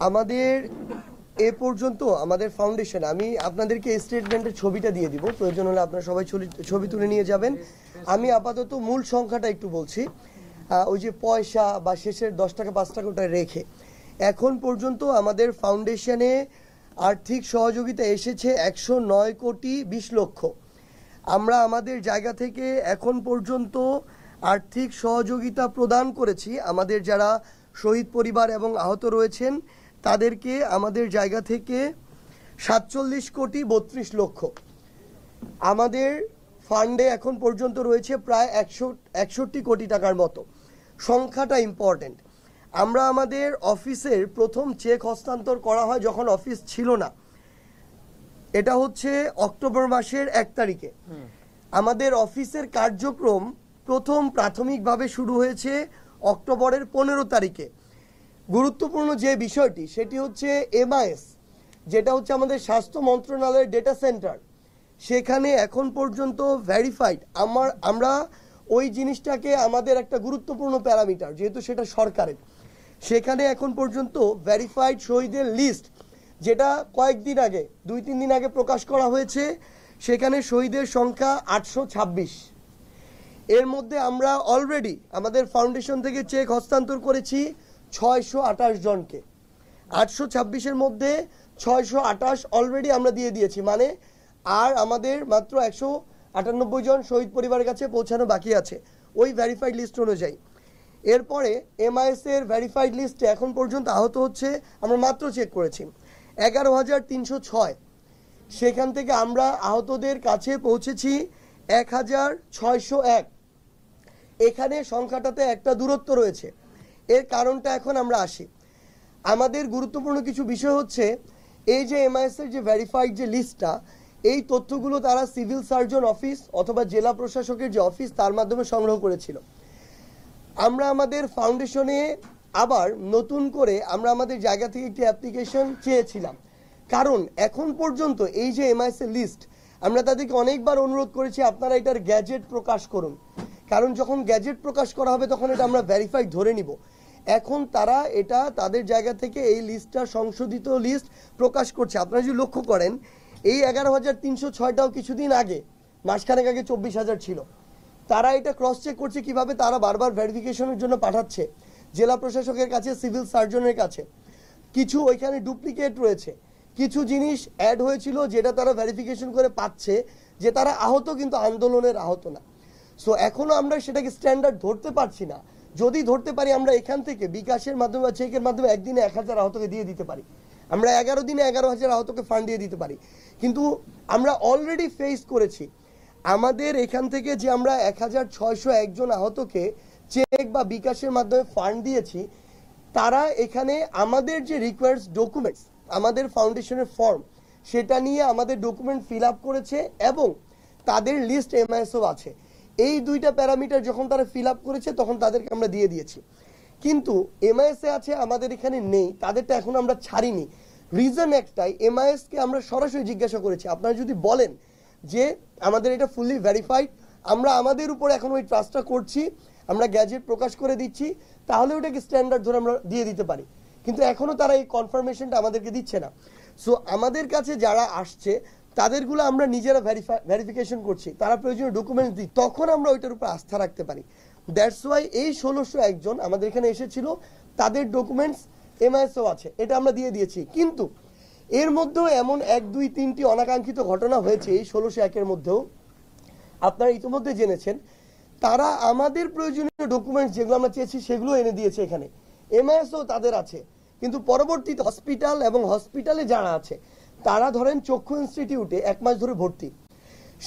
আমাদের এ পর্যন্ত আমাদের ফাউন্ডেশন, আমি আপনাদেরকে স্টেটমেন্টের ছবিটা দিয়ে দিব, প্রয়োজন হলে আপনারা সবাই ছবি তুলে নিয়ে যাবেন। আমি আপাতত মূল সংখ্যাটা একটু বলছি। ওই যে পয়সা বা শেষের 10 টাকা 5 টাকা ওটা রেখে এখন পর্যন্ত আমাদের ফাউন্ডেশনে আর্থিক সহযোগিতা এসেছে 109 কোটি 20 লক্ষ। আমরা আমাদের জায়গা থেকে এখন পর্যন্ত আর্থিক সহযোগিতা প্রদান করেছি আমাদের যারা শহীদ পরিবার এবং আহত রয়েছেন তাদেরকে আমাদের জায়গা থেকে 47 কোটি 32 লক্ষ। আমাদের ফান্ডে এখন পর্যন্ত রয়েছে প্রায় 61 কোটি টাকার মতো। সংখ্যাটা ইম্পর্টেন্ট। আমরা আমাদের অফিসের প্রথম চেক হস্তান্তর করা হয় যখন অফিস ছিল না, এটা হচ্ছে অক্টোবর মাসের 1 তারিখে। আমাদের অফিসের কার্যক্রম প্রথম প্রাথমিকভাবে শুরু হয়েছে অক্টোবরের 15 তারিখে। গুরুত্বপূর্ণ যে বিষয়টি সেটি হচ্ছে MIS, যেটা হচ্ছে আমাদের স্বাস্থ্য মন্ত্রণালয়ের ডেটা সেন্টার, সেখানে এখন পর্যন্ত ভেরিফাইড। আমরা ওই জিনিসটাকে আমাদের একটা গুরুত্বপূর্ণ প্যারামিটার, যেহেতু সেটা সরকারের, সেখানে এখন পর্যন্ত ভেরিফাইড শহীদের লিস্ট, যেটা কয়েকদিন আগে 2-3 দিন আগে প্রকাশ করা হয়েছে, সেখানে শহীদের সংখ্যা 826। এর মধ্যে আমরা অলরেডি আমাদের ফাউন্ডেশন থেকে চেক হস্তান্তর করেছি 628 জনকে। 826-এর মধ্যে 628 অলরেডি আমরা দিয়ে দিয়েছি, মানে আর আমাদের মাত্র 198 জন শহীদ পরিবারের কাছে পৌঁছানো বাকি আছে ওই ভেরিফাইড লিস্ট অনুযায়ী। এরপরে MIS এর ভেরিফাইড লিস্টে এখন পর্যন্ত আহত হচ্ছে, আমরা মাত্র চেক করেছি 11,306। সেখান থেকে আমরা আহতদের কাছে পৌঁছেছি 1,601। এখানে সংখ্যাটাতে একটা দূরত্ব রয়েছে। এর কারণটা এখন আমরা আসি। আমাদের গুরুত্বপূর্ণ কিছু বিষয় হচ্ছে এই যে MIS এর যে ভেরিফাইড যে লিস্টটা, এই তথ্যগুলো তারা সিভিল সার্জন অফিস অথবা জেলা প্রশাসকের যে অফিস তার মাধ্যমে সংগ্রহ করেছিল। আমরা আমাদের ফাউন্ডেশনে আবার নতুন করে আমরা আমাদের জায়গা থেকে একটি অ্যাপ্লিকেশন চেয়েছিলাম, কারণ এখন পর্যন্ত এই যে MIS এর লিস্ট, আমরা তাদেরকে অনেকবার অনুরোধ করেছি আপনারা এটার গ্যাজেট প্রকাশ করুন, কারণ যখন গ্যাজেট প্রকাশ করা হবে তখন এটা আমরা ভেরিফাইড ধরে নিব। এখন তারা এটা তাদের জায়গা থেকে এই লিস্টটা সংশোধিত লিস্ট প্রকাশ করছে। আপনারা যদি লক্ষ্য করেন এই 11,306টাও কিছুদিন আগে, মাসখানেক আগে 24,000 ছিল। তারা এটা ক্রস চেক করছে কিভাবে, তারা বারবার ভেরিফিকেশনের জন্য পাঠাচ্ছে জেলা প্রশাসকের কাছে, সিভিল সার্জনের কাছে। কিছু ওইখানে ডুপ্লিকেট রয়েছে, কিছু জিনিস অ্যাড হয়েছিল যেটা তারা ভেরিফিকেশন করে পাচ্ছে যে তারা আহত কিন্তু আন্দোলনের আহত না। সো এখনো আমরা সেটাকে স্ট্যান্ডার্ড ধরতে পারছি না। যদি ধরতে পারি আমরা এখান থেকে বিকাশের মাধ্যমে বা চেকের মাধ্যমে একদিনে 1,000 আহতকে দিয়ে দিতে পারি, আমরা 11 দিনে 11,000 আহতকে ফান্ড দিয়ে দিতে পারি। কিন্তু আমরা অলরেডি ফেস করেছি আমাদের এখান থেকে যে আমরা 1,601 জন আহতকে চেক বা বিকাশের মাধ্যমে ফান্ড দিয়েছি, তারা এখানে আমাদের যে রিকোয়ার্ডস ডকুমেন্টস, আমাদের ফাউন্ডেশনের ফর্ম, সেটা নিয়ে আমাদের ডকুমেন্ট ফিল আপ করেছে এবং তাদের লিস্ট MIS-ও আছে। এই দুইটা প্যারামিটার যখন তারা ফিল আপ করেছে তখন তাদেরকে আমরা দিয়ে দিয়েছি। কিন্তু MIS-এ আছে, আমাদের এখানে নেই, তাদেরটা এখন আমরা ছাড়িনি। রিজন একটাই, MIS-কে আমরা সরাসরি জিজ্ঞাসা করেছি আপনারা যদি বলেন যে আমাদের এটা ফুললি ভেরিফাইড, আমরা আমাদের উপর এখন ওই ট্রাস্টটা করছি, আমরা গ্যাজেট প্রকাশ করে দিচ্ছি, তাহলে ওটাকে স্ট্যান্ডার্ড ধরে আমরা দিয়ে দিতে পারি। কিন্তু এখনো তারা এই কনফার্মেশনটা আমাদেরকে দিচ্ছে না। সো আমাদের কাছে যারা আসছে তাদেরগুলো আমরা নিজেরা ভেরিফিকেশন করছি, তারা প্রয়োজনীয় ডকুমেন্টস দিই, তখন আমরা ওইটার উপর আস্থা রাখতে পারি। দ্যাটস ওয়াই এই 1,601 জন আমাদের এখানে এসেছিল, তাদের ডকুমেন্টস MIS-ও আছে, এটা আমরা দিয়ে দিয়েছি। কিন্তু এর মধ্যেও এমন 1, 2, 3টি অনাকাঙ্ক্ষিত ঘটনা হয়েছে এই 1,601-এর মধ্যেও। আপনারা ইতিমধ্যে জেনেছেন তারা আমাদের প্রয়োজনীয় ডকুমেন্টস যেগুলো আমরা চেয়েছি সেগুলো এনে দিয়েছে এখানে, MIS-ও তাদের আছে। কিন্তু পরবর্তীতে হসপিটাল এবং হসপিটালে যারা আছে তারা ধরেন চক্ষু ইনস্টিটিউটে 1 মাস ধরে ভর্তি,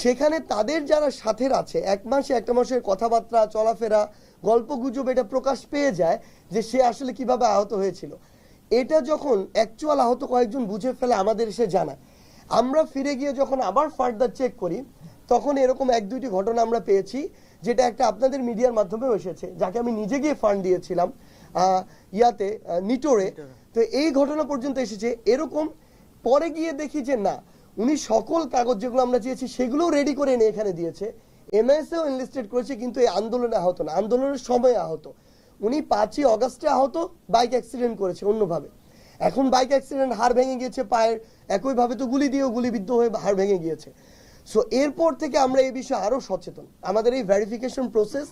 সেখানে তাদের যারা সাথের আছে 1 মাসে 1 মাসের কথাবার্তা চলাফেরা গল্প গুজব এটা প্রকাশ পেয়ে যায় যে সে আসলে কিভাবে আহত হয়েছিল। এটা যখন অ্যাকচুয়াল আহত কয়েকজন বুঝে ফেলে আমাদের এসে জানায়, আমরা ফিরে গিয়ে যখন আবার ফার্দার চেক করি তখন এরকম 1-2টি ঘটনা আমরা পেয়েছি, যেটা একটা আপনাদের মিডিয়ার মাধ্যমেও এসেছে, যাকে আমি নিজে গিয়ে ফান্ড দিয়েছিলাম নিটোরে। তো এই ঘটনা পর্যন্ত এসেছে। এরকম পরে গিয়ে দেখি যে না, উনি সকল কাগজ যেগুলো আমরা চেয়েছি সেগুলোও রেডি করে এনে এখানে দিয়েছে, MIS-এও এনলিস্টেড করেছে, কিন্তু এই আন্দোলনে আহত না, আন্দোলনের সময় আহত। উনি 5ই অগাস্টে আহত, বাইক অ্যাক্সিডেন্ট করেছে অন্যভাবে। এখন বাইক অ্যাক্সিডেন্ট, হাড় ভেঙে গিয়েছে পায়ের, একইভাবে তো গুলি দিয়েও গুলিবিদ্ধ হয়ে হাড় ভেঙে গিয়েছে। সো এরপর থেকে আমরা এই বিষয়ে আরও সচেতন। আমাদের এই ভেরিফিকেশন প্রসেস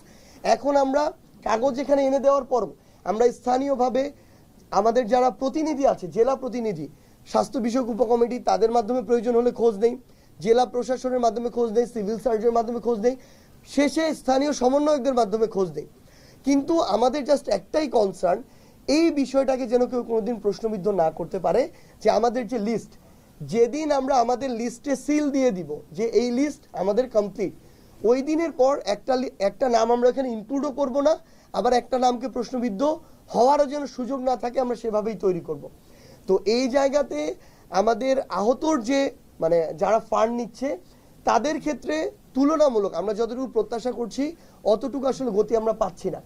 এখন আমরা কাগজ এখানে এনে দেওয়ার পরও আমরা স্থানীয়ভাবে আমাদের যারা প্রতিনিধি আছে, জেলা প্রতিনিধি, স্বাস্থ্য বিষয়ক উপকমিটি, তাদের মাধ্যমে প্রয়োজন হলে খোঁজ নেই, জেলা প্রশাসনের মাধ্যমে খোঁজ নেই, সিভিল সার্জনের মাধ্যমে খোঁজ নেই, শেষে স্থানীয় সমন্বয়কদের মাধ্যমে খোঁজ নেই। কিন্তু আমাদের জাস্ট একটাই কনসার্ন, এই বিষয়টাকে যেন কেউ কোনোদিন প্রশ্নবিদ্ধ না করতে পারে যে আমাদের যে লিস্ট, যেদিন আমরা আমাদের লিস্টে সিল দিয়ে দিব যে এই লিস্ট আমাদের কমপ্লিট, ওই দিনের পর একটা নাম আমরা এখানে ইনক্লুডও করব না, আবার একটা নামকে প্রশ্নবিদ্ধ হওয়ারও যেন সুযোগ না থাকে, আমরা সেভাবেই তৈরি করব। তো এই জায়গাতে আমাদের আহতর যে মানে যারা ফান্ড নিচ্ছে তাদের ক্ষেত্রে তুলনামূলক আমরা যতটুকু প্রত্যাশা করছি অতটুকু আসলে গতি আমরা পাচ্ছি না।